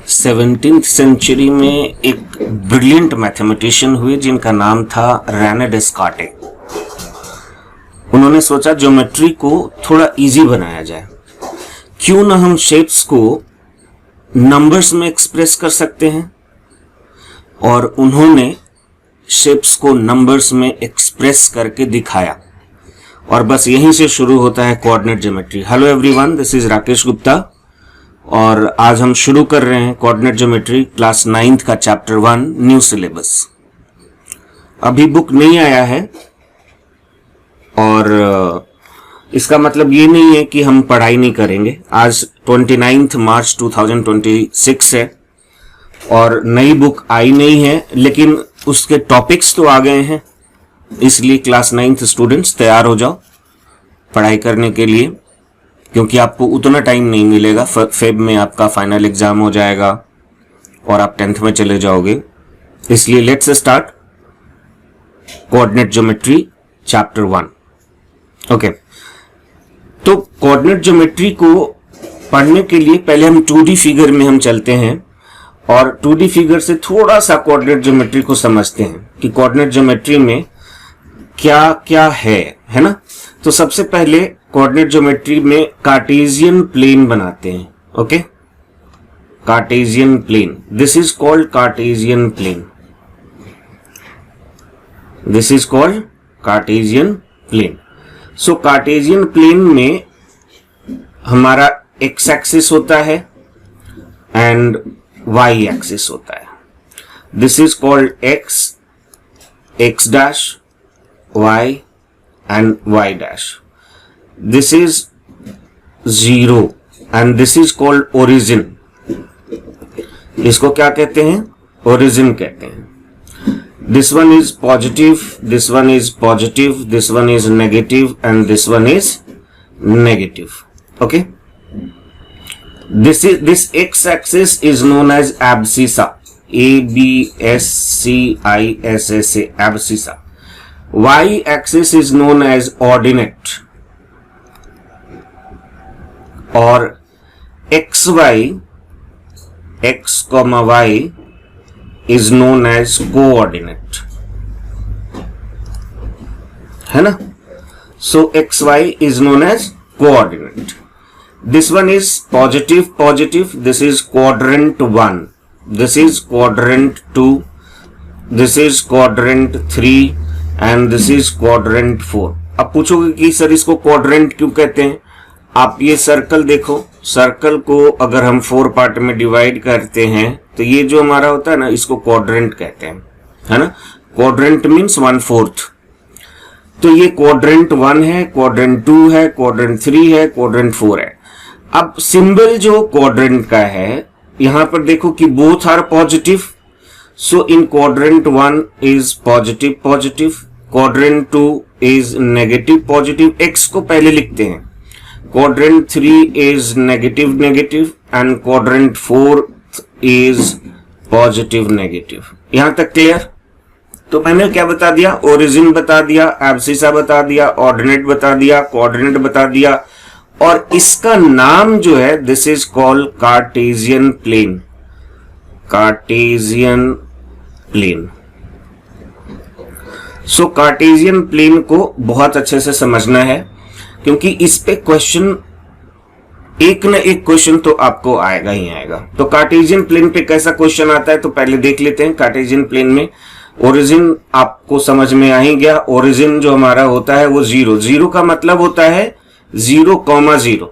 17th century में एक brilliant mathematician हुए जिनका नाम था रेने डेस्कार्टे। उन्होंने सोचा ज्योमेट्री को थोड़ा इजी बनाया जाए, क्यों ना हम शेप्स को नंबर्स में एक्सप्रेस कर सकते हैं, और उन्होंने शेप्स को नंबर्स में एक्सप्रेस करके दिखाया। और बस यहीं से शुरू होता है coordinate geometry. Hello everyone, this is Rakesh Gupta और आज हम शुरू कर रहे हैं कोऑर्डिनेट ज्योमेट्री क्लास 9th का चैप्टर 1 न्यू सिलेबस। अभी बुक नहीं आया है और इसका मतलब ये नहीं है कि हम पढ़ाई नहीं करेंगे। आज 29 मार्च 2026 है और नई बुक आई नहीं है, लेकिन उसके टॉपिक्स तो आ गए हैं, इसलिए क्लास 9th स्टूडेंट्स तैयार हो जाओ पढ़ाई करने के लिए, क्योंकि आपको उतना टाइम नहीं मिलेगा। फेब में आपका फाइनल एग्जाम हो जाएगा और आप 10th में चले जाओगे। इसलिए let's start coordinate geometry chapter 1। Okay, तो कोऑर्डिनेट ज्योमेट्री को पढ़ने के लिए पहले हम 2D फिगर में हम चलते हैं और 2D फिगर से थोड़ा सा कोऑर्डिनेट ज्योमेट्री को समझते हैं कि कोऑर्डिनेट ज्योमेट्री में क्या क्या है ना। तो सबसे पहले कोऑर्डिनेट ज्योमेट्री में कार्टेशियन प्लेन बनाते हैं। Okay, Cartesian plane, this is called Cartesian plane, this is called Cartesian plane. So Cartesian plane में हमारा एक्स एक्सिस होता है एंड वाई एक्सिस होता है। This is called x dash, y and y dash. This is 0 and this is called origin. इसको क्या कहते हैं? Origin कहते हैं। This one is positive, this one is positive, this one is negative and this one is negative. Okay? This x-axis is known as abscissa. A-B-S-C-I-S-S-A, abscissa. Y-axis is known as ordinate और XY, X, Y is known as coordinate, है ना। So XY is known as coordinate. This one is positive, this is quadrant 1, this is quadrant 2, this is quadrant 3 and this is quadrant 4। अब पूछोगे कि sir इसको quadrant क्यों कहते हैं? आप ये सर्कल देखो, सर्कल को अगर हम 4 पार्ट में डिवाइड करते हैं तो ये जो हमारा होता है ना, इसको क्वाड्रेंट कहते हैं, है ना। Quadrant means 1/4। तो ये क्वाड्रेंट 1 है, क्वाड्रेंट 2 है, क्वाड्रेंट 3 है, क्वाड्रेंट 4 है। अब सिंबल जो क्वाड्रेंट का है, यहां पर देखो कि both are positive. So in quadrant 1 is positive, quadrant 2 is negative positive. X को पहले लिखते हैं। Quadrant 3 is negative and quadrant 4 is positive negative. यहां तक क्लियर? तो मैंने क्या बता दिया? ओरिजिन बता दिया, एब्सिसा बता दिया, ऑर्डिनेट बता दिया, कोऑर्डिनेट बता दिया, और इसका नाम जो है this is called Cartesian plane, Cartesian plane. So Cartesian plane को बहुत अच्छे से समझना है, क्योंकि इस पे क्वेश्चन एक न एक क्वेश्चन तो आपको आएगा ही आएगा। तो कार्टेशियन प्लेन पे कैसा क्वेश्चन आता है तो पहले देख लेते हैं। कार्टेशियन प्लेन में ओरिजिन आपको समझ में आ ही गया। ओरिजिन जो हमारा होता है वो 0 का मतलब होता है 0,0,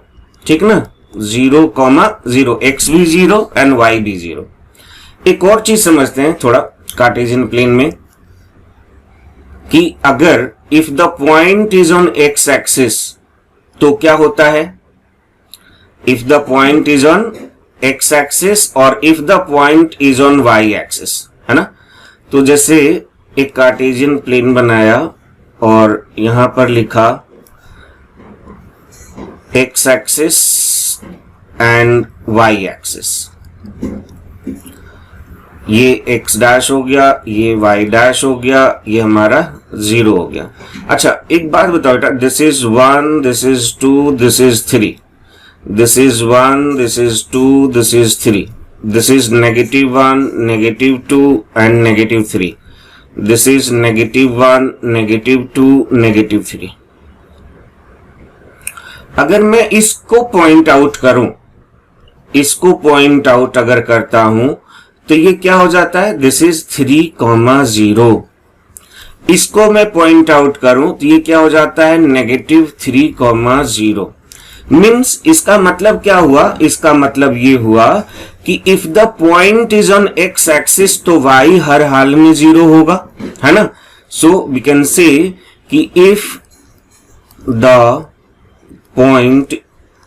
ठीक ना, 0,0, एक्स भी 0 एंड वाई भी 0। एक और चीज समझते हैं थोड़ा कार्टेशियन प्लेन में, कि अगर if the point is on x axis तो क्या होता है? If the point is on x axis और if the point is on y axis, है ना। तो जैसे एक कार्टेशियन प्लेन बनाया और यहां पर लिखा X axis and Y axis, ये एक्स डैश हो गया, ये वाई डैश हो गया, ये हमारा 0 हो गया। अच्छा एक बात बताओ बेटा, this is 1, this is 2, this is 3, this is 1, this is 2, this is 3. This is -1, -2 and -3. This is -1, -2, -3. अगर मैं इसको पॉइंट आउट करूं, इसको पॉइंट आउट अगर करता हूं तो ये क्या हो जाता है, दिस इज 3,0. इसको मैं पॉइंट आउट करूं तो ये क्या हो जाता है, -3,0. मीन्स इसका मतलब क्या हुआ, इसका मतलब ये हुआ कि if the point is on x axis तो y हर हाल में 0 होगा, है ना. सो वी कैन से कि if the point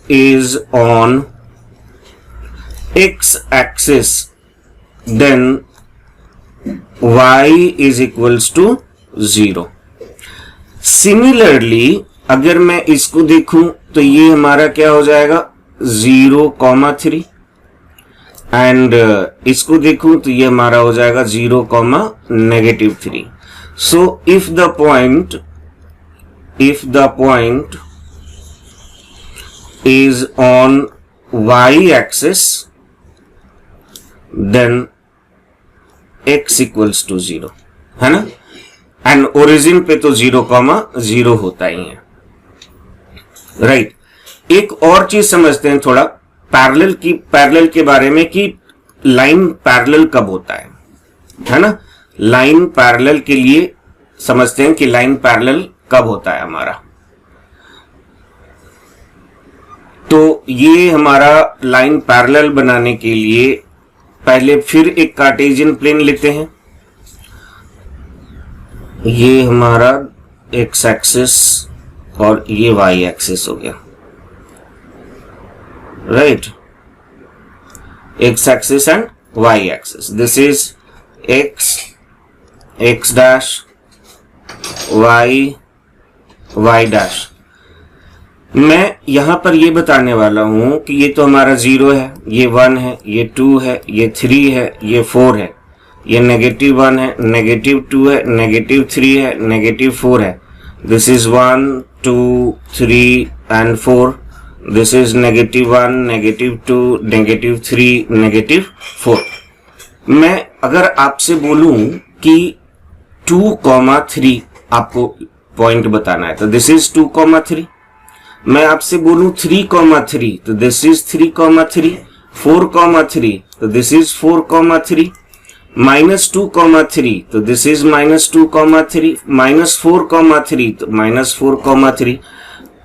is on x axis then y is equals to 0. Similarly अगर मैं इसको देखूं तो ये हमारा क्या हो जाएगा, 0,3 एंड इसको देखूं तो ये हमारा हो जाएगा 0,-3. So if the point is on y axis then x equals to 0, है ना. एंड ओरिजिन पे तो 0,0 होता ही है, राइट. एक और चीज समझते हैं थोड़ा पैरेलल के बारे में कि लाइन पैरेलल कब होता है ना. लाइन पैरेलल के लिए समझते हैं कि लाइन पैरेलल कब होता है हमारा. तो ये हमारा लाइन पैरेलल बनाने के लिए पहले फिर एक कार्टेशियन प्लेन लेते हैं. ये हमारा एक्स एक्सिस और ये वाई एक्सिस हो गया, right. X axis and Y axis. This is X dash, Y dash. मैं यहां पर ये बताने वाला हूं कि ये तो हमारा 0 है, ये 1 है, ये 2 है, ये 3 है, ये 4 है, ये -1 है, -2 है, -3 है, -4 है. This is 1, 2, 3 and 4. This is -1, -2, -3, -4. मैं अगर आपसे बोलूं कि 2,3 आपको पॉइंट बताना है तो दिस इज 2,3. मैं आपसे बोलूं 3,3 तो दिस इज 3,3. 4,3 तो दिस इज 4,3. -2,3 तो दिस इज -2,3. -4,3 तो -4,3.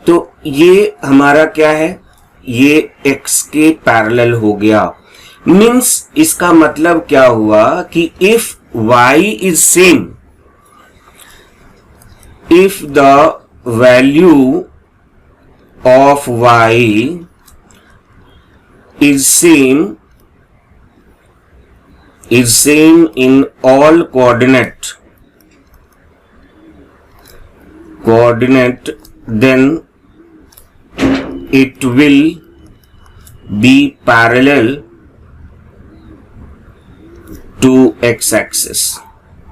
तो ये हमारा क्या है, ये x के पैरेलल हो गया. मीन्स इसका मतलब क्या हुआ कि if y is same, if the value of y is same in all coordinate, then it will be parallel to x axis.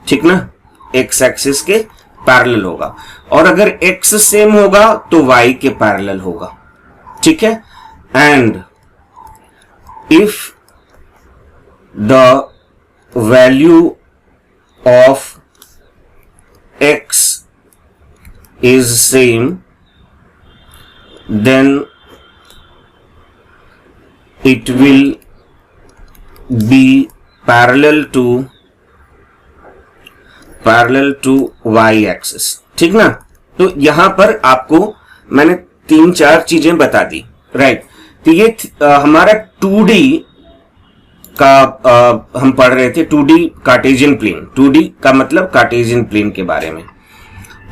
ठीक ना, x axis के पैरेलल होगा. और अगर x सेम होगा तो y के पैरेलल होगा, ठीक है. And if the value of x is same then it will be parallel to y axis. ठीक ना. तो यहां पर आपको मैंने 3-4 चीजें बता दी, राइट. तो ये हमारा 2D का हम पढ़ रहे थे, 2D कार्टेशियन प्लेन. 2D का मतलब कार्टेशियन प्लेन के बारे में.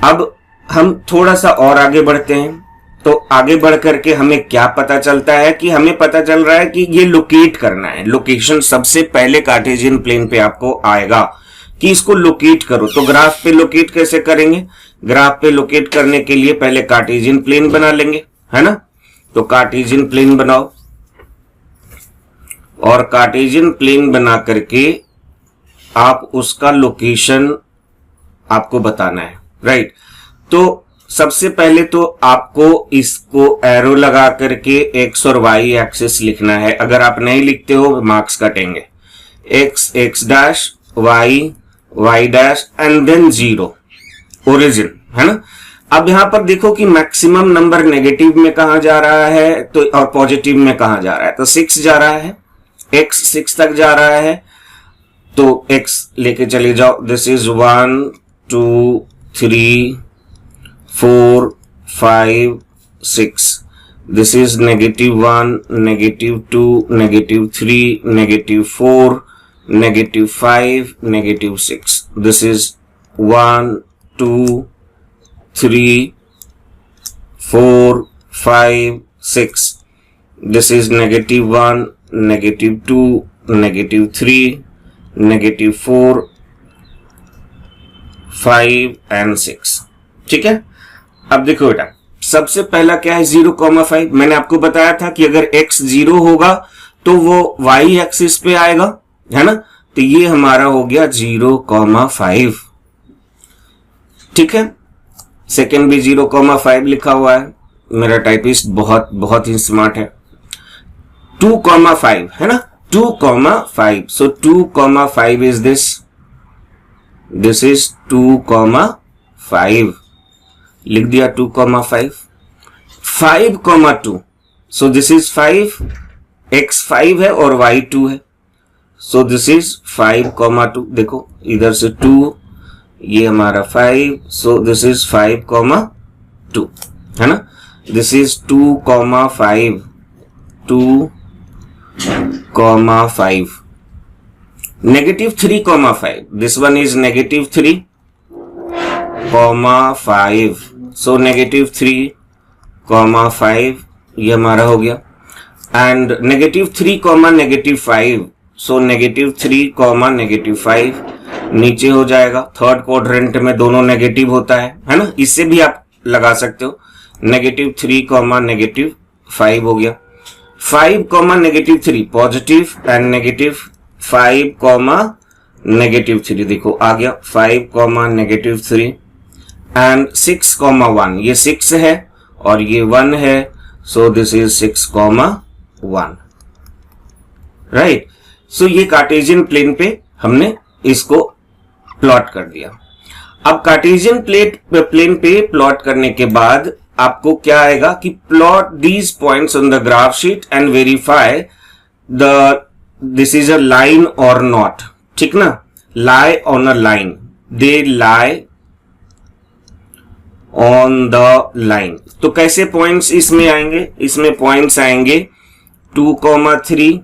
अब हम थोड़ा सा और आगे बढ़ते हैं. तो आगे बढ़ करके हमें क्या पता चलता है कि हमें पता चल रहा है कि ये लोकेट करना है. लोकेशन सबसे पहले कार्टेशियन प्लेन पे आपको आएगा कि इसको लोकेट करो. तो ग्राफ पे लोकेट कैसे करेंगे, ग्राफ पे लोकेट करने के लिए पहले कार्टेशियन प्लेन बना लेंगे, है ना. तो कार्टेशियन प्लेन बनाओ और कार्टेशियन प्लेन बना करके आप उसका लोकेशन आपको बताना है, राइट. तो सबसे पहले तो आपको इसको एरो लगा करके एक्स और वाई एक्सिस लिखना है। अगर आप नहीं लिखते हो मार्क्स कटेंगे। X X dash, Y Y dash and then 0 origin, है ना। अब यहां पर देखो कि मैक्सिमम नंबर नेगेटिव में कहा जा रहा है तो और पॉजिटिव में कहा जा रहा है, तो 6 जा रहा है, x 6 तक जा रहा है, तो x लेके चले जाओ। This is 1 2 3 4 5 6। This is -1 -2 -3 -4 -5 -6। This is 1 2 3 4 5 6। This is -1 -2 -3 -4 5 and 6। ठीक है। अब देखो बेटा, सबसे पहला क्या है 0,5। मैंने आपको बताया था कि अगर x 0 होगा तो वो y एक्सिस पे आएगा, है ना। तो ये हमारा हो गया 0,5। ठीक है। सेकेंड भी 0,5 लिखा हुआ है। मेरा टाइपिस्ट बहुत बहुत ही स्मार्ट है। 2,5 है ना, 2,5। सो 2,5 इज दिस इज 2,5 लिख दिया। 2,5 5,2। सो दिस इज 5, x 5 है और y 2 है, सो दिस इज 5,2। देखो इधर से 2, ये हमारा 5, सो दिस इज 5,2, है ना। This is 2,5 2,5 -3,5। This one is -3,5, सो -3,5 ये हमारा हो गया। एंड -3,5, सो -3,5 नीचे हो जाएगा। थर्ड क्वाड्रेंट में दोनों नेगेटिव होता है ना। इससे भी आप लगा सकते हो। -3, -5 हो गया। 5, -3 पॉजिटिव एंड -5, -3 देखो आ गया 5, -3 एंड 6,1। ये 6 है और ये 1 है, सो दिस इज 6,1, राइट। सो ये कार्टेशियन प्लेन पे हमने इसको प्लॉट कर दिया। अब कार्टेशियन प्लेन पे प्लॉट करने के बाद आपको क्या आएगा कि plot these points on the graph sheet and verify this is a line और नॉट। ठीक ना, lie on a line, they lie on the line. तो कैसे पॉइंट्स इसमें आएंगे? इसमें पॉइंट्स आएंगे 2,3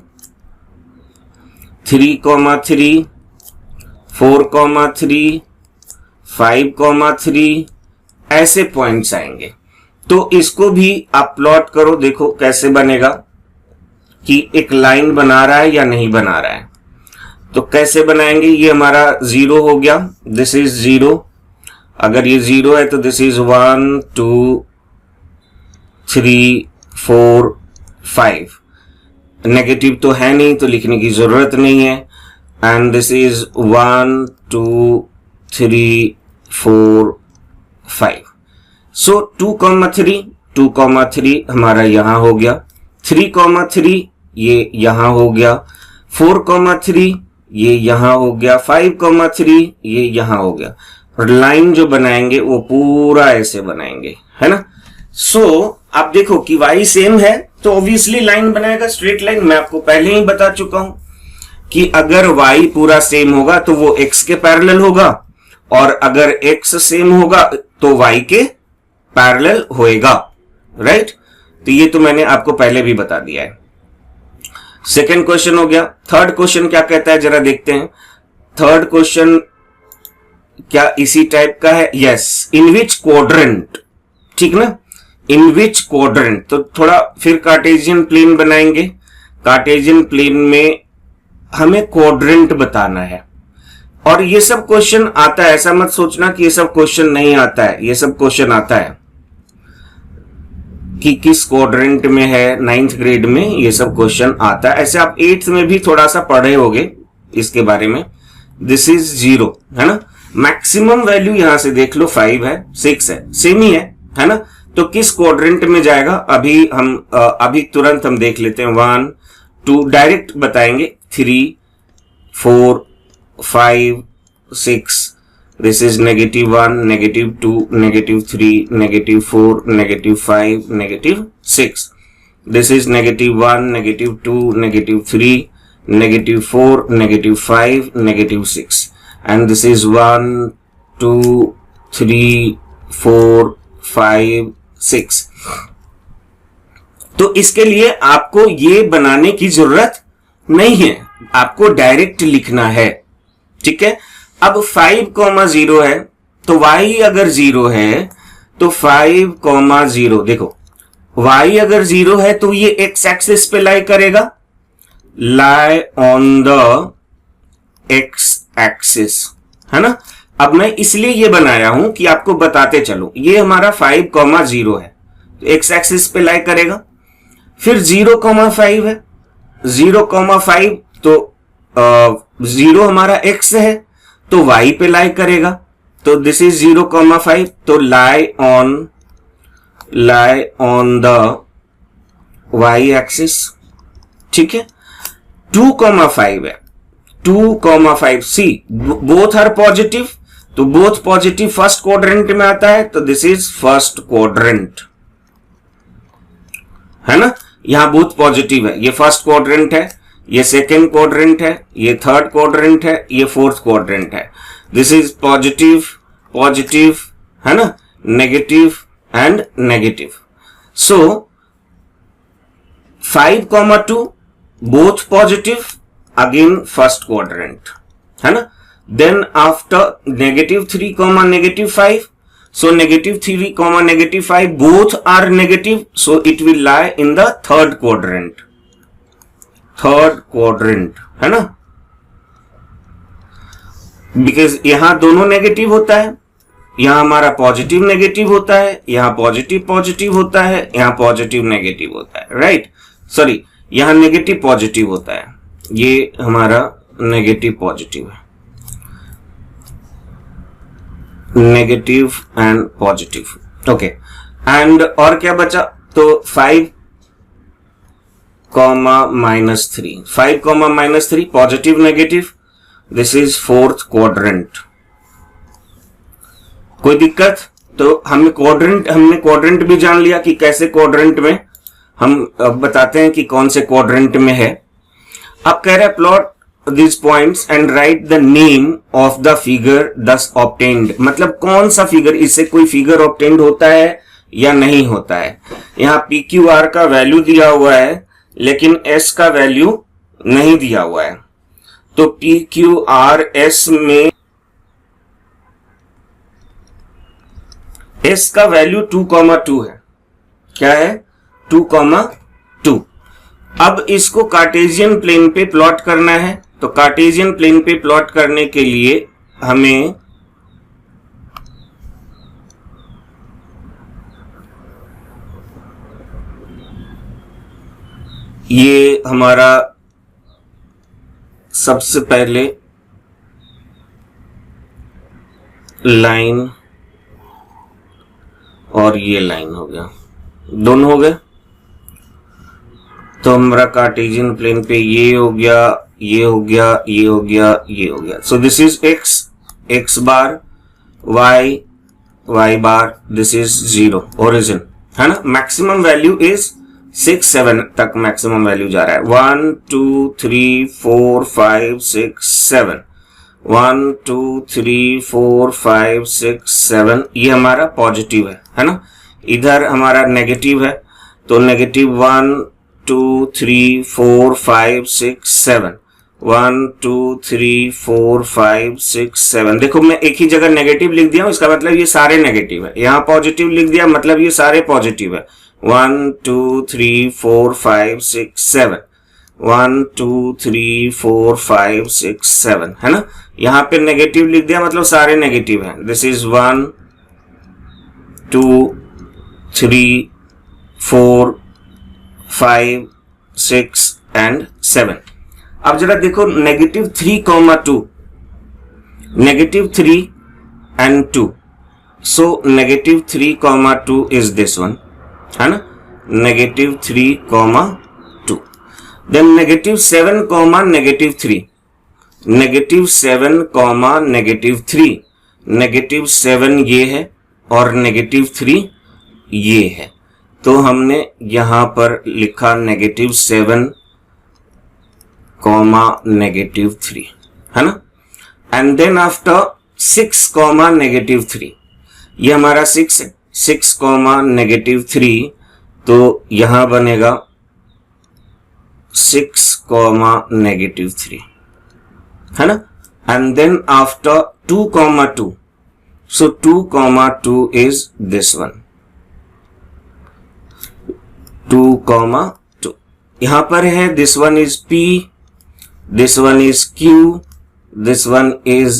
3,3 4,3 5,3 ऐसे पॉइंट्स आएंगे। तो इसको भी आप प्लॉट करो, देखो कैसे बनेगा कि एक लाइन बना रहा है या नहीं बना रहा है। तो कैसे बनाएंगे? ये हमारा 0 हो गया, दिस इज 0। अगर ये 0 है तो दिस इज 1 2 3 4 5। नेगेटिव तो है नहीं तो लिखने की जरूरत नहीं है। And this is 1 2 3 4 5। सो 2,3 हमारा यहां हो गया, 3,3 ये यहां हो गया, 4,3 ये यहां हो गया, 5,3 ये यहां हो गया। और लाइन जो बनाएंगे वो पूरा ऐसे बनाएंगे, है ना। सो आप देखो कि y सेम है तो ऑब्वियसली लाइन बनाएगा, स्ट्रेट लाइन। मैं आपको पहले ही बता चुका हूं कि अगर y पूरा सेम होगा तो वो x के पैरेलल होगा, और अगर x सेम होगा तो y के पैरेलल होएगा, राइट। तो ये तो मैंने आपको पहले भी बता दिया है। सेकंड क्वेश्चन हो गया। थर्ड क्वेश्चन क्या कहता है जरा देखते हैं। थर्ड क्वेश्चन क्या इसी टाइप का है? यस, इन विच क्वाड्रेंट, ठीक ना, इन विच क्वाड्रेंट। तो थोड़ा फिर कार्टेशियन प्लेन बनाएंगे। कार्टेशियन प्लेन में हमें क्वाड्रेंट बताना है। और ये सब क्वेश्चन आता है, ऐसा मत सोचना कि ये सब क्वेश्चन नहीं आता है, ये सब क्वेश्चन आता है कि किस क्वाड्रेंट में है। 9th ग्रेड में ये सब क्वेश्चन आता है। ऐसे आप 8th में भी थोड़ा सा पढ़े होंगे इसके बारे में। दिस इज 0, है ना। मैक्सिमम वैल्यू यहां से देख लो 5 है, 6 है, सेम ही है, है ना। तो किस क्वाड्रेंट में जाएगा अभी तुरंत हम देख लेते हैं। 1 2 डायरेक्ट बताएंगे, 3 4 5 6, this is -1 -2 -3 -4 -5 -6, this is -1 -2 -3 -4 -5 -6, and this is 1 2 3 4 5 6। तो इसके लिए आपको ये बनाने की जरूरत नहीं है, आपको डायरेक्ट लिखना है, ठीक है। अब 5,0 है तो y अगर 0 है तो 5,0, देखो y अगर 0 है तो ये x एक्सिस पे लाई करेगा, lie on the x axis, है ना। अब मैं इसलिए ये बनाया हूं कि आपको बताते चलो, ये हमारा 5,0 है तो x एक्सिस पे लाई करेगा। फिर 0,5 है, 0,5 तो 0 हमारा x है तो y पे लाई करेगा, तो दिस इज 0,5, तो lie on the y axis, ठीक है। 2,5 है, 2,5 सी बोथ आर पॉजिटिव, तो बोथ पॉजिटिव फर्स्ट क्वाड्रेंट में आता है, तो दिस इज फर्स्ट क्वाड्रेंट, है ना। यहां बोथ पॉजिटिव है, ये फर्स्ट क्वाड्रेंट है, ये सेकेंड क्वाड्रेंट है, ये थर्ड क्वाड्रेंट है, ये फोर्थ क्वाड्रेंट है। दिस इज पॉजिटिव पॉजिटिव, है ना, negative and negative. So 5,2 both positive, again first quadrant, है ना। Then after -3, -5, so -3, -5 both are negative, so it will lie in the third quadrant, है ना, because यहां दोनों नेगेटिव होता है, यहां हमारा पॉजिटिव नेगेटिव होता है, यहां पॉजिटिव पॉजिटिव होता है, यहां पॉजिटिव नेगेटिव होता है, राइट। सॉरी, यहां नेगेटिव पॉजिटिव होता है, ये हमारा नेगेटिव पॉजिटिव है, negative and positive, okay. And और क्या बचा, तो 5, -3, 5, -3 positive negative, this is fourth quadrant. कोई दिक्कत? तो हमने क्वाड्रेंट भी जान लिया कि कैसे क्वाड्रेंट में, हम अब बताते हैं कि कौन से क्वाड्रेंट में है। अब कह रहे हैं plot these points and write the name of the figure thus obtained, मतलब कौन सा फिगर, इससे कोई फिगर ऑब्टेन्ड होता है या नहीं होता है। यहाँ PQR का वैल्यू दिया हुआ है लेकिन S का वैल्यू नहीं दिया हुआ है, तो PQRS में S का वैल्यू 2,2 है, क्या है 2,2। अब इसको कार्टेशियन प्लेन पे प्लॉट करना है, तो कार्टेशियन प्लेन पे प्लॉट करने के लिए हमें ये हमारा सबसे पहले लाइन और ये लाइन हो गया, दोनों हो गए। तो हमारा कार्टेशियन प्लेन पे ये हो गया, ये हो गया, ये हो गया, ये हो गया। सो this is x bar, y bar, this is 0 origin, है ना। मैक्सिमम वैल्यू इज 6 7 तक मैक्सिमम वैल्यू जा रहा है, 1 2 3 4 5 6 7, 1 2 3 4 5 6 7, ये हमारा पॉजिटिव है ना। इधर हमारा नेगेटिव है, तो -1 2 3 4 5 6 7, 1 2 3 4 5 6 7। देखो मैं एक ही जगह नेगेटिव लिख दिया हूं, इसका मतलब ये सारे नेगेटिव है। यहां पॉजिटिव लिख दिया, मतलब ये सारे पॉजिटिव है। 1 2 3 4 5 6 7, 1 2 3 4 5 6 7, है ना। यहां पे नेगेटिव लिख दिया, मतलब सारे नेगेटिव हैं। This is 1 2 3 4 5 6 and 7। अब जरा देखो -3, -2, -3 and 2, so -3, is this one, है ना, -3, 2. Then -7, -3, -7, -3, -7 ये है और -3 ये है, तो हमने यहां पर लिखा -7, -3, है ना. एंड देन आफ्टर 6, -3, ये हमारा 6 है, 6, -3, तो यहां बनेगा 6, -3, है ना. And then after 2, 2, so 2, 2 is this one, 2, 2. यहां पर है this one is P, this one is Q, this one is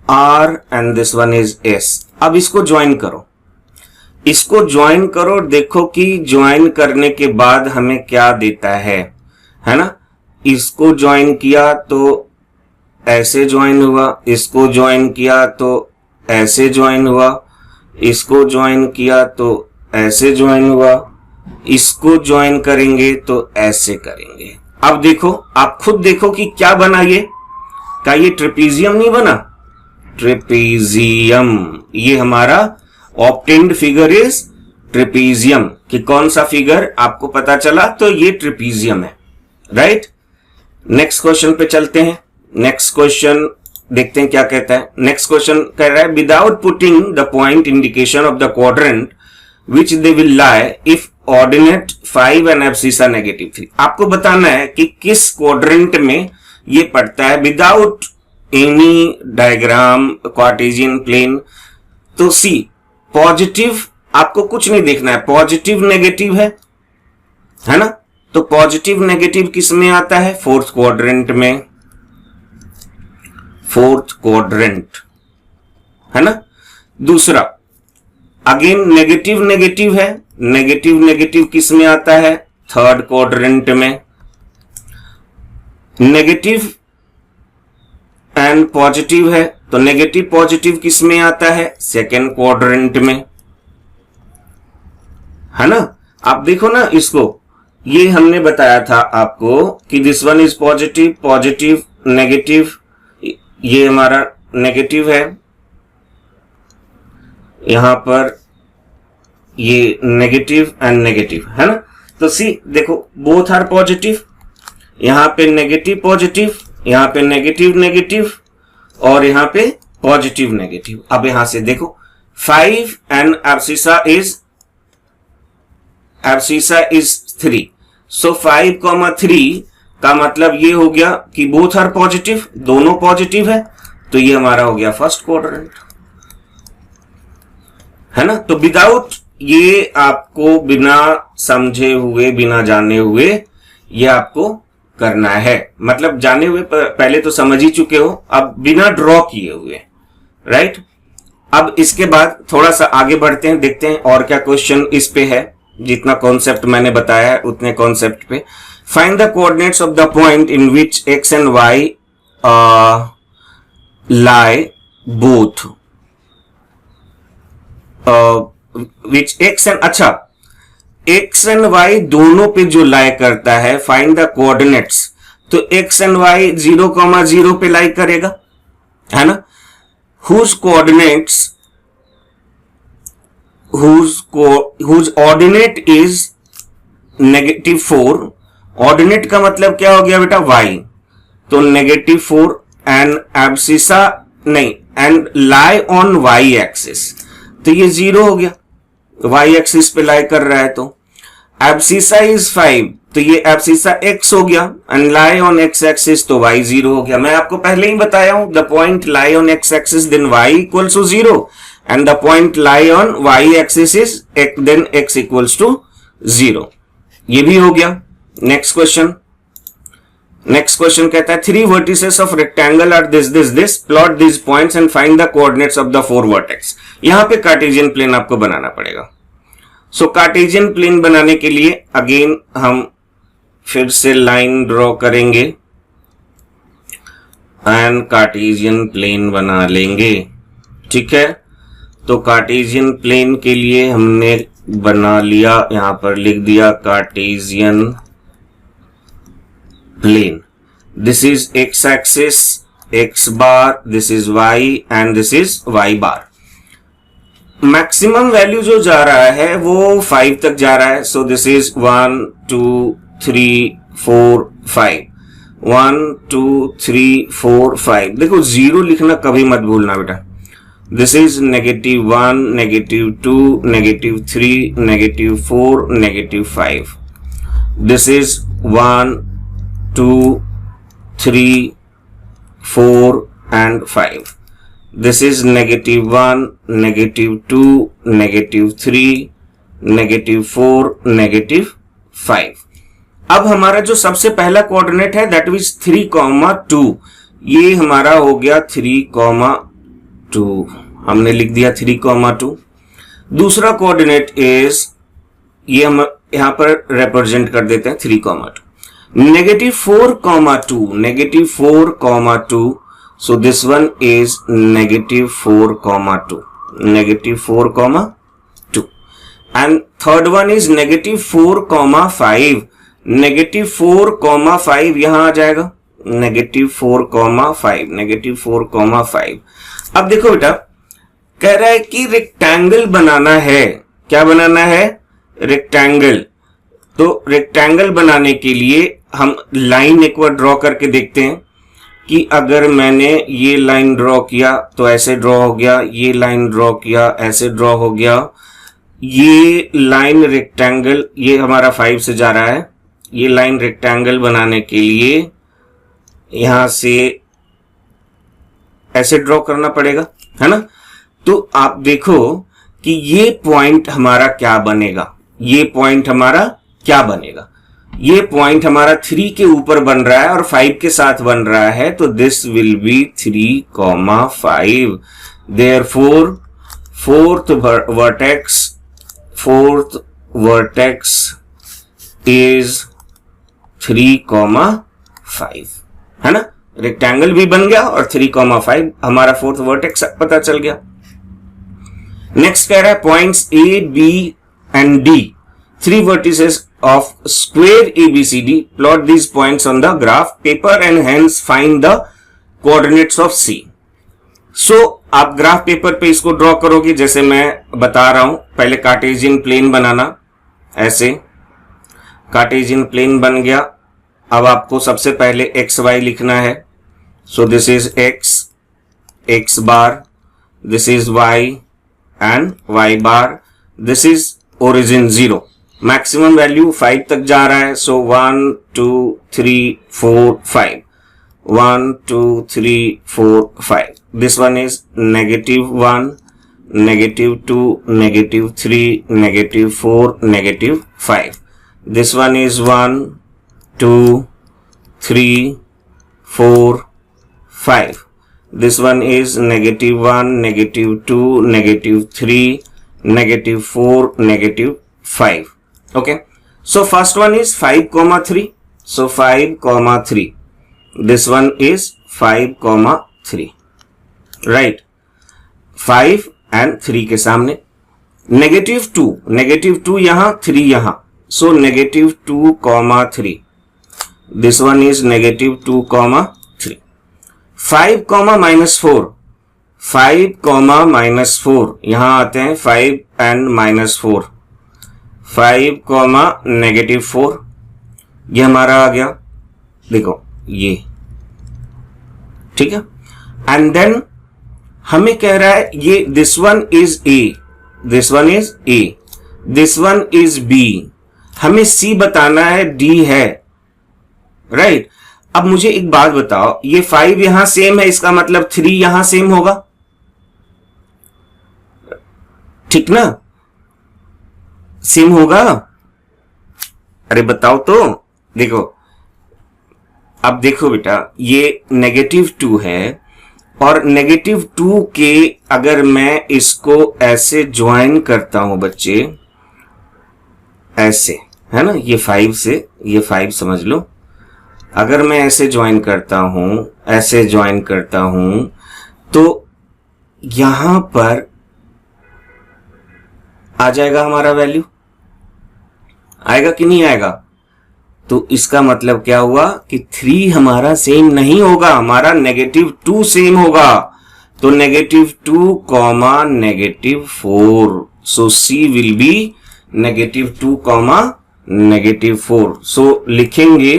R and this one is S. अब इसको ज्वाइन करो, इसको ज्वाइन करो, देखो कि ज्वाइन करने के बाद हमें क्या देता है ना. इसको ज्वाइन किया तो ऐसे ज्वाइन हुआ, इसको ज्वाइन किया तो ऐसे ज्वाइन हुआ, इसको ज्वाइन किया तो ऐसे ज्वाइन हुआ, इसको ज्वाइन करेंगे तो ऐसे करेंगे. अब देखो, आप खुद देखो कि क्या बना ये, क्या ये ट्रेपीजियम नहीं बना, ट्रेपीजियम. ये हमारा ऑब्टेन्ड फिगर इज ट्रेपीजियम. कि कौन सा फिगर आपको पता चला, तो ये ट्रेपीजियम है, राइट. नेक्स्ट क्वेश्चन पे चलते हैं. नेक्स्ट क्वेश्चन देखते हैं क्या कहता है. नेक्स्ट क्वेश्चन कह रहा है without putting the point indication of the quadrant which they will lie if ordinate 5 and abscissa -3. आपको बताना है कि किस क्वाड्रेंट में ये पड़ता है without any diagram, Cartesian plane. तो सी पॉजिटिव, आपको कुछ नहीं देखना है, पॉजिटिव नेगेटिव है ना. तो पॉजिटिव नेगेटिव किस में आता है, फोर्थ क्वाड्रेंट में, फोर्थ क्वाड्रेंट, है ना. दूसरा अगेन नेगेटिव नेगेटिव है, नेगेटिव नेगेटिव किस में आता है, थर्ड क्वाड्रेंट में. नेगेटिव एंड पॉजिटिव है, तो नेगेटिव पॉजिटिव किस में आता है, सेकेंड क्वाड्रेंट में, है ना. आप देखो ना इसको, ये हमने बताया था आपको कि this one is positive, positive, negative, ये हमारा नेगेटिव है, यहां पर ये नेगेटिव एंड नेगेटिव, है ना. तो सी देखो बोथ आर पॉजिटिव, यहां पे नेगेटिव पॉजिटिव, यहां पे नेगेटिव नेगेटिव और यहां पे पॉजिटिव नेगेटिव. अब यहां से देखो 5 एंड एब्सिसा इज 3, सो 5, 3 का मतलब ये हो गया कि बोथ आर पॉजिटिव, दोनों पॉजिटिव है, तो ये हमारा हो गया फर्स्ट क्वाड्रेंट, है ना. तो विदाउट, ये आपको बिना समझे हुए, बिना जाने हुए ये आपको करना है. मतलब जाने हुए पहले तो समझ ही चुके हो, अब बिना ड्रॉ किए हुए, राइट. अब इसके बाद थोड़ा सा आगे बढ़ते हैं, देखते हैं और क्या क्वेश्चन इस पे है. जितना कॉन्सेप्ट मैंने बताया है उतने कॉन्सेप्ट पे. Find the coordinates of the point in which X and Y lie both, which X and, अच्छा एक्स एंड वाई दोनों पे जो लाई करता है, फाइंड द कोऑर्डिनेट्स. तो एक्स एंड वाई 0, 0 पे लाई करेगा, है ना. Whose coordinates, whose ordinate is -4. Ordinate का मतलब क्या हो गया बेटा, y. तो -4 एंड एब्सिसा नहीं, and lie on y axis, तो ये 0 हो गया, y एक्सिस पे लाई कर रहा है. तो एब्सिसा इज 5, तो ये एब्सिसा x हो गया, and lie on x axis, तो y 0 हो गया. मैं आपको पहले ही बताया हूं, the point lie on x axis then y equals to 0 and the point lie on y axis is then x equals to 0. ये भी हो गया. नेक्स्ट क्वेश्चन कहता है 3 vertices of rectangle are this, plot these points and find the coordinates of the 4 vertex. यहां पे Cartesian plane आपको बनाना पड़ेगा. सो कार्टेशियन प्लेन बनाने के लिए अगेन हम फिर से लाइन ड्रॉ करेंगे एंड कार्टेशियन प्लेन बना लेंगे, ठीक है. तो कार्टेशियन प्लेन के लिए हमने बना लिया, यहां पर लिख दिया Cartesian plane. This is X axis, X bar, this is Y and this is Y bar. Maximum value जो जा रहा है वो 5 तक जा रहा है. So this is 1 2 3 4 5, 1 2 3 4 5. देखो जीरो लिखना कभी मत भूलना बेटा. This is -1, -2, -3, -4, -5. This is 1 2 3 4 and 5. This is -1, -2, -3, -4, -5. अब हमारा जो सबसे पहला कोऑर्डिनेट है दैट इज 3,2. ये हमारा हो गया 3,2. हमने लिख दिया 3,2. दूसरा कोऑर्डिनेट इज, ये हम यहां पर रिप्रेजेंट कर देते हैं 3,2. -4,2, -4,2. So this one is -4,2, -4,2. And third one is -4,5. -4,5 यहां आ जाएगा, -4,5, -4,5. अब देखो बेटा, कह रहा है कि रेक्टेंगल बनाना है. क्या बनाना है? रेक्टेंगल. तो रेक्टेंगल बनाने के लिए हम लाइन एक बार ड्रॉ करके देखते हैं कि अगर मैंने ये लाइन ड्रॉ किया तो ऐसे ड्रॉ हो गया, ये लाइन ड्रॉ किया ऐसे ड्रॉ हो गया. ये लाइन रेक्टेंगल, ये हमारा 5 से जा रहा है. ये लाइन रेक्टेंगल बनाने के लिए यहां से ऐसे ड्रॉ करना पड़ेगा, है ना. तो आप देखो कि ये पॉइंट हमारा क्या बनेगा. ये पॉइंट हमारा क्या बनेगा? ये पॉइंट हमारा 3 के ऊपर बन रहा है और 5 के साथ बन रहा है. तो this will be 3,5. Therefore fourth vertex is 3,5, है ना. रेक्टेंगल भी बन गया और 3,5 हमारा फोर्थ वर्टेक्स पता चल गया. नेक्स्ट कह रहा है points A B and D, 3 vertices of square ABCD. Plot these points on the graph paper and hence find the coordinates of C. So आप ग्राफ पेपर पे इसको ड्रॉ करोगे जैसे मैं बता रहा हूं. पहले कार्टेशियन प्लेन बनाना. ऐसे कार्टेशियन प्लेन बन गया. अब आपको सबसे पहले एक्स वाई लिखना है. So this is X, X bar, this is Y and Y bar. This is origin 0. Maximum value 5 तक जा रहा है. सो 1 2 3 4 5, 1 2 3 4 5. This one is -1, -2, -3, -4, -5. This one is 1 2 3 4 5. This one is -1, -2, -3, -4, -5. Okay. So first one is 5,3. So 5,3. This one is 5,3. Right. 5 and 3 के सामने. -2 यहां, 3 यहां. So -2,3. This one is -2,3. 5, -4. 5, -4 यहां आते हैं. 5 and -4. 5, -4 ये हमारा आ गया. देखो ये ठीक है. एंड देन हमें कह रहा है ये this one is A, this one is A, this one is B. हमें सी बताना है, डी है. राइट. अब मुझे एक बात बताओ, ये 5 यहां सेम है, इसका मतलब 3 यहां सेम होगा. ठीक ना. सेम होगा. अरे बताओ तो. देखो अब देखो बेटा, ये -2 है और -2 के अगर मैं इसको ऐसे ज्वाइन करता हूं बच्चे, ऐसे है ना, ये 5 से ये 5 समझ लो. अगर मैं ऐसे ज्वाइन करता हूं, ऐसे ज्वाइन करता हूं, तो यहां पर आ जाएगा हमारा वैल्यू, आएगा कि नहीं आएगा? तो इसका मतलब क्या हुआ कि 3 हमारा सेम नहीं होगा, हमारा -2 सेम होगा। तो -2 comma -4, so C will be -2 comma -4। सो लिखेंगे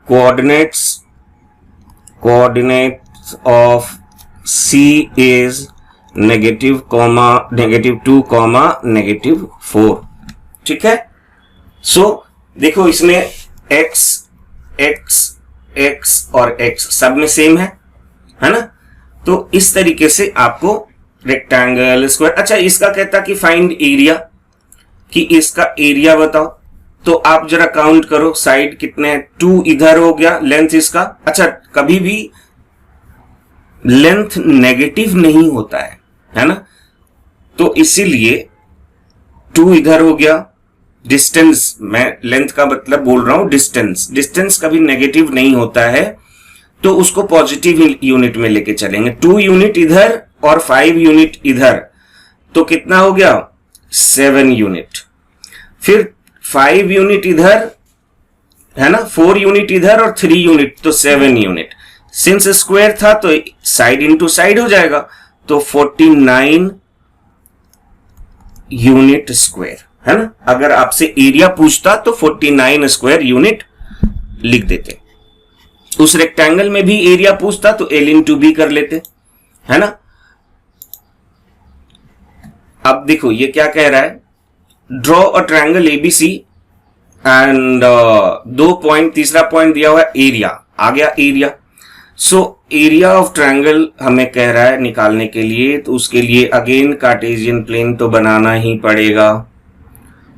coordinates of C is -2 comma -4। ठीक है। सो देखो इसमें x x x और x सब में सेम है ना? तो इस तरीके से आपको रेक्टेंगल, स्क्वायर, अच्छा इसका कहता कि फाइंड एरिया, कि इसका एरिया बताओ। तो आप जरा काउंट करो, साइड कितने हैं? 2 इधर हो गया, लेंथ इसका, अच्छा कभी भी लेंथ नेगेटिव नहीं होता है ना? तो इसीलिए 2 इधर हो गया, डिस्टेंस, मैं लेंथ का मतलब बोल रहा हूं, डिस्टेंस कभी नेगेटिव नहीं होता है, तो उसको पॉजिटिव यूनिट में लेके चलेंगे। 2 यूनिट इधर और 5 यूनिट इधर, तो कितना हो गया? 7 यूनिट। फिर 5 यूनिट इधर है ना, 4 यूनिट इधर और 3 यूनिट, तो 7 यूनिट। सिंस स्क्वायर था तो साइड इंटू साइड हो जाएगा, तो 49 यूनिट स्क्वायर, है ना? अगर आपसे एरिया पूछता तो 49 स्क्वायर यूनिट लिख देते। उस रेक्टेंगल में भी एरिया पूछता तो L इंटू बी कर लेते, है ना? अब देखो ये क्या कह रहा है, draw a triangle ABC and 2 point, तीसरा पॉइंट दिया हुआ है एरिया, आ गया area. So area of triangle हमें कह रहा है निकालने के लिए, तो उसके लिए अगेन कार्टेशियन प्लेन तो बनाना ही पड़ेगा।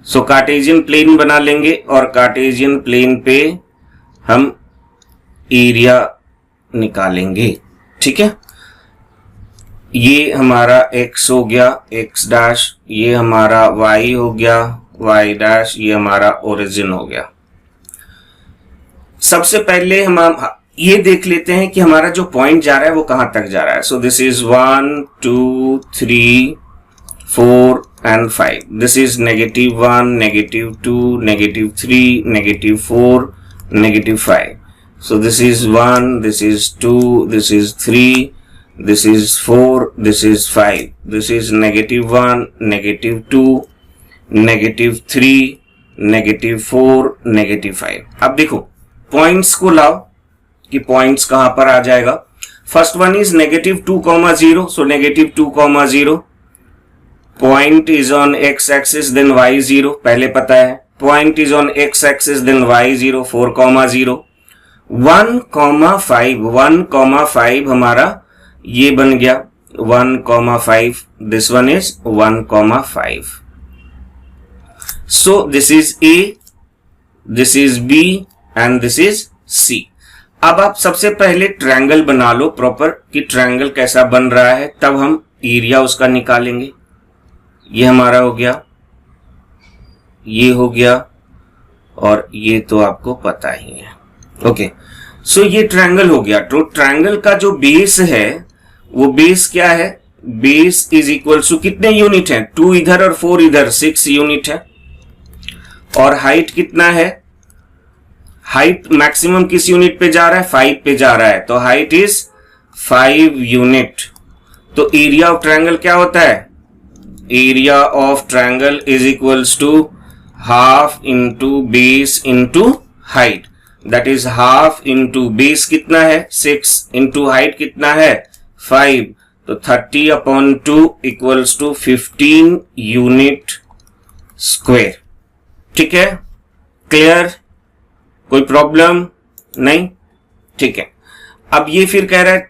सो कार्टेशियन प्लेन बना लेंगे और कार्टेशियन प्लेन पे हम एरिया निकालेंगे। ठीक है, ये हमारा x हो गया, x डैश, ये हमारा y हो गया, y डैश, ये हमारा ओरिजिन हो गया। सबसे पहले हम ये देख लेते हैं कि हमारा जो पॉइंट जा रहा है वो कहां तक जा रहा है। So this is 1 2 3 4 and 5. This is -1, -2, -3, -4, -5. So this is 1, this is 2, this is 3, this is 4, this is 5. This is -1, -2, -3, -4, -5. अब देखो पॉइंट्स को लाओ कि पॉइंट्स कहां पर आ जाएगा। First one is -2, 0. So -2, 0. Point is on x axis then y 0, पहले पता है। Point is on x axis then y 0, 4, 0. 1, 5, 1, 5 हमारा ये बन गया 1, 5. This one is 1, 5. So this is A, this is B and this is C. अब आप सबसे पहले ट्रायंगल बना लो प्रॉपर कि ट्रायंगल कैसा बन रहा है, तब हम एरिया उसका निकालेंगे। ये हमारा हो गया, ये हो गया और ये तो आपको पता ही है। ओके, सो ये ट्रायंगल हो गया। तो ट्रायंगल का जो बेस है वो बेस क्या है? बेस इज इक्वल टू कितने यूनिट है? 2 इधर और 4 इधर, 6 यूनिट है। और हाइट कितना है? हाइट मैक्सिमम किस यूनिट पे जा रहा है? 5 पे जा रहा है, तो हाइट इज 5 यूनिट। तो एरिया ऑफ ट्रायंगल क्या होता है? Area of triangle is equals to half into base into height, that is half into base कितना है? 6 इंटू हाइट कितना है? 5, तो 30/2 इक्वल्स टू 15 यूनिट स्क्वायर। ठीक है, क्लियर? कोई प्रॉब्लम नहीं? ठीक है, अब ये फिर कह रहा है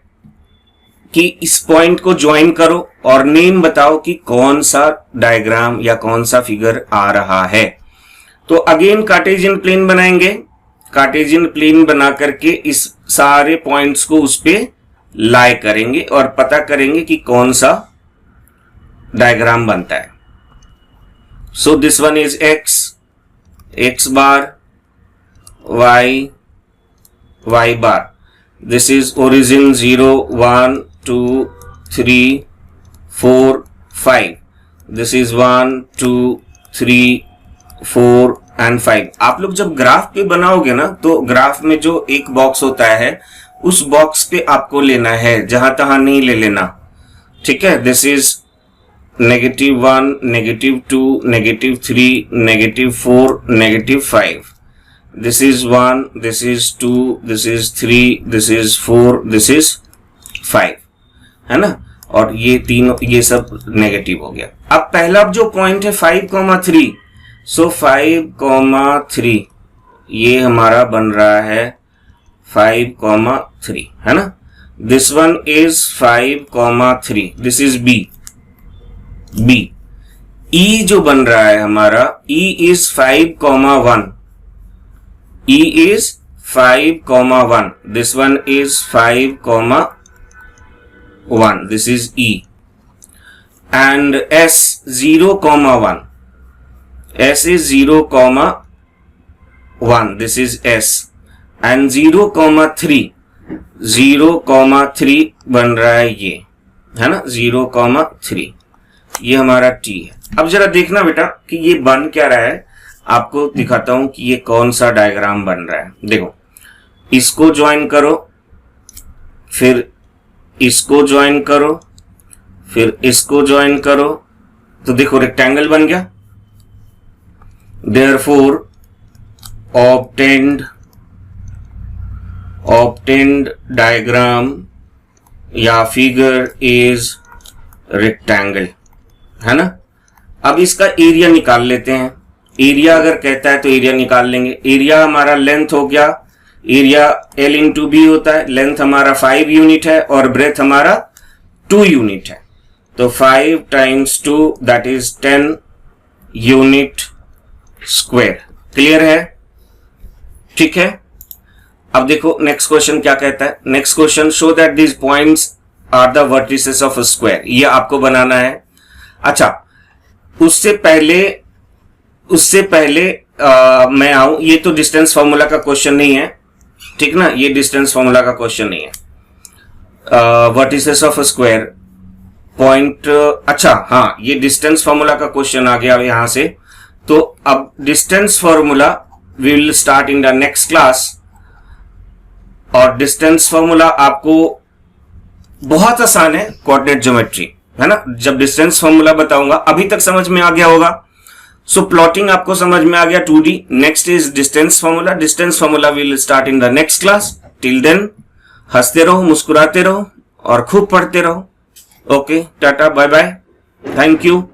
कि इस पॉइंट को ज्वाइन करो और नेम बताओ कि कौन सा डायग्राम या कौन सा फिगर आ रहा है। तो अगेन कार्टेशियन प्लेन बनाएंगे। कार्टेशियन प्लेन बना करके इस सारे पॉइंट्स को उस पे लाई करेंगे और पता करेंगे कि कौन सा डायग्राम बनता है। So this one is x bar, y bar. This is origin 0, 1, 2, 3, 4, 5. This is 1 2 3 4 and 5। आप लोग जब ग्राफ पे बनाओगे ना तो ग्राफ में जो एक बॉक्स होता है उस बॉक्स पे आपको लेना है, जहां तहां नहीं ले लेना, ठीक है। This is -1 -2 -3 -4 -5। This is 1, this is 2, this is 3, this is 4, this is 5, है ना। और ये तीनों, ये सब नेगेटिव हो गया। अब पहला जो पॉइंट है 5,3, सो 5,3 ये हमारा बन रहा है 5,3, है ना। This one is 5,3, this is B. E जो बन रहा है हमारा, E is 5,1, E is 5,1, this one is 5,1, this is E, and S 0,1, S is 0,1, this is S, and 0,3 बन रहा है ये, है ना, 0,3 ये हमारा T है। अब जरा देखना बेटा कि ये बन क्या रहा है, आपको दिखाता हूं कि ये कौन सा डायग्राम बन रहा है। देखो, इसको ज्वाइन करो, फिर इसको ज्वाइन करो, फिर इसको ज्वाइन करो, तो देखो रेक्टेंगल बन गया। Therefore obtained डायग्राम या फिगर इज रेक्टेंगल, है ना। अब इसका एरिया निकाल लेते हैं। एरिया अगर कहता है तो एरिया निकाल लेंगे। एरिया हमारा लेंथ हो गया, एरिया L इंटू बी होता है, लेंथ हमारा 5 यूनिट है और ब्रेथ हमारा 2 यूनिट है, तो 5 times 2 that is 10 unit square. Clear है, ठीक है। अब देखो नेक्स्ट क्वेश्चन क्या कहता है। Next question, show that these points are the vertices of a square. ये आपको बनाना है। अच्छा, उससे पहले मैं आऊं, ये तो डिस्टेंस फॉर्मूला का क्वेश्चन नहीं है, ठीक ना, ये डिस्टेंस फॉर्मूला का क्वेश्चन नहीं है। Vertices of a square point, अच्छा हाँ, ये डिस्टेंस फॉर्मूला का क्वेश्चन आ गया यहां से। तो अब distance formula we will start in the next class. और डिस्टेंस फॉर्मूला आपको बहुत आसान है, कोऑर्डिनेट ज्योमेट्री, है ना। जब डिस्टेंस फॉर्मूला बताऊंगा, अभी तक समझ में आ गया होगा। सो प्लॉटिंग आपको समझ में आ गया 2D। Next is distance formula. Distance formula will start in the next class. Till then हंसते रहो, मुस्कुराते रहो और खूब पढ़ते रहो। Okay, tata, bye bye, thank you.